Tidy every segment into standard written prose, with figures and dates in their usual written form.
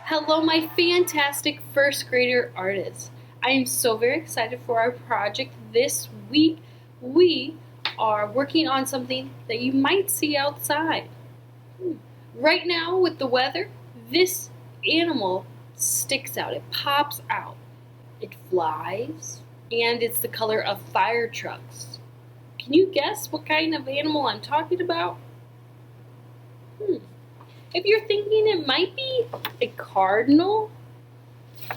Hello, my fantastic first grader artists. I am so very excited for our project this week. We are working on something that you might see outside. Right now, with the weather, this animal sticks out, it pops out, it flies, and it's the color of fire trucks. Can you guess what kind of animal I'm talking about? If you're thinking it might be a cardinal,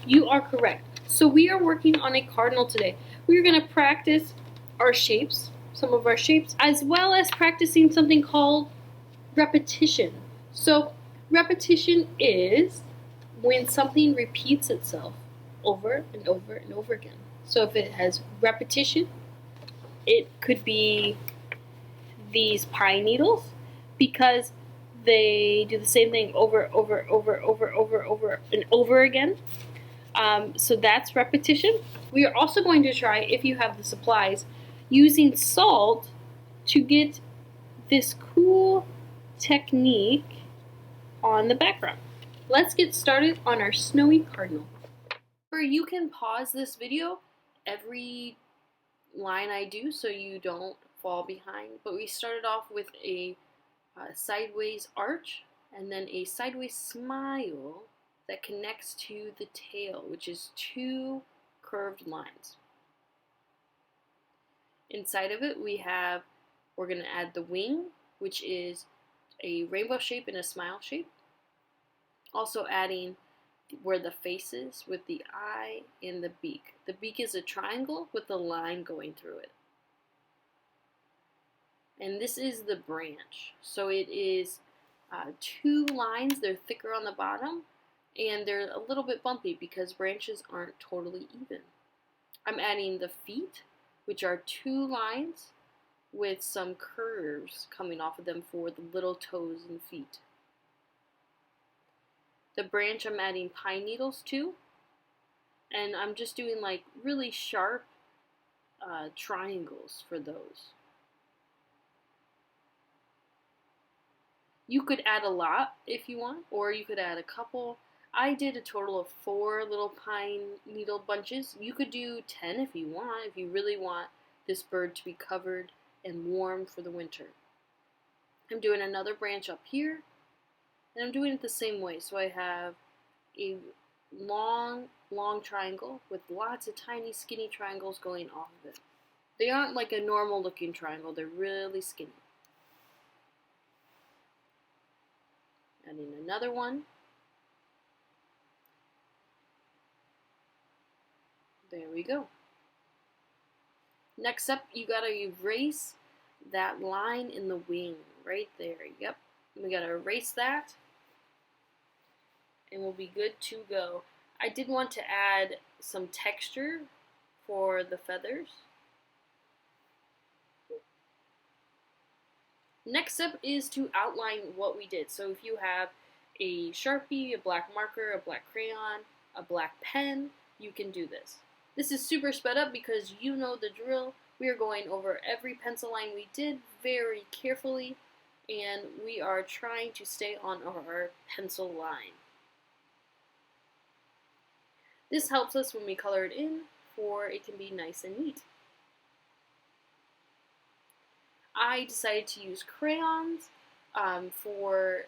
you are correct. So we are working on a cardinal today. We're going to practice our shapes, some of our shapes, as well as practicing something called repetition. So repetition is when something repeats itself over and over and over again. So if it has repetition, it could be these pine needles because they do the same thing over and over again. So that's repetition. We are also going to try, if you have the supplies, using salt to get this cool technique on the background. Let's get started on our snowy cardinal. You can pause this video every line I do so you don't fall behind. But we started off with a sideways arch and then a sideways smile that connects to the tail, which is two curved lines. Inside of it we're going to add the wing, which is a rainbow shape and a smile shape. Also adding where the face is with the eye and the beak. The beak is a triangle with a line going through it. And this is the branch. So it is two lines. They're thicker on the bottom and they're a little bit bumpy because branches aren't totally even. I'm adding the feet, which are two lines with some curves coming off of them for the little toes and feet. The branch I'm adding pine needles to, and I'm just doing like really sharp triangles for those. You could add a lot if you want, or you could add a couple. I did a total of 4 little pine needle bunches. You could do 10 if you want, if you really want this bird to be covered and warm for the winter. I'm doing another branch up here, and I'm doing it the same way. So I have a long triangle with lots of tiny skinny triangles going off of it. They aren't like a normal looking triangle, they're really skinny. Adding another one. There we go. Next up, you gotta erase that line in the wing right there. Yep, we gotta erase that and we'll be good to go. I did want to add some texture for the feathers. Next step is to outline what we did. So if you have a Sharpie, a black marker, a black crayon, a black pen, you can do this. This is super sped up because you know the drill. We are going over every pencil line we did very carefully, and we are trying to stay on our pencil line. This helps us when we color it in, for it can be nice and neat. I decided to use crayons for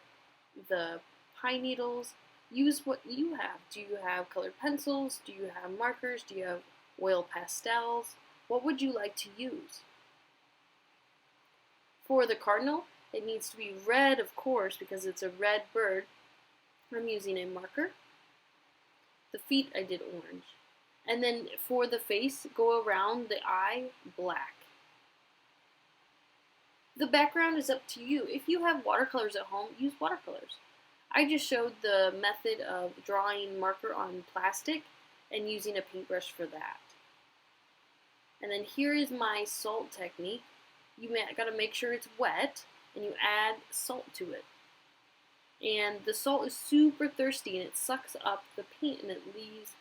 the pine needles. Use what you have. Do you have colored pencils? Do you have markers? Do you have oil pastels? What would you like to use? For the cardinal, it needs to be red, of course, because it's a red bird. I'm using a marker. The feet I did orange. And then for the face, go around the eye black. The background is up to you. If you have watercolors at home, use watercolors. I just showed the method of drawing marker on plastic and using a paintbrush for that. And then here is my salt technique. You gotta make sure it's wet and you add salt to it. And the salt is super thirsty and it sucks up the paint and it leaves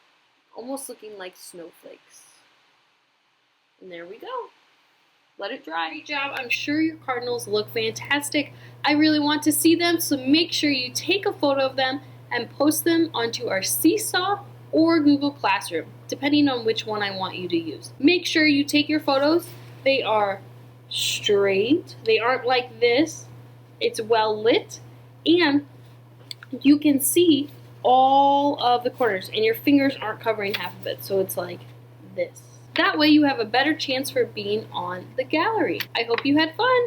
almost looking like snowflakes. And there we go. Let it dry. Great job. I'm sure your cardinals look fantastic. I really want to see them, so make sure you take a photo of them, and post them onto our Seesaw or Google Classroom, depending on which one I want you to use. Make sure you take your photos. They are straight. They aren't like this. It's well lit, and you can see all of the corners, and your fingers aren't covering half of it, so it's like this. That way you have a better chance for being on the gallery. I hope you had fun.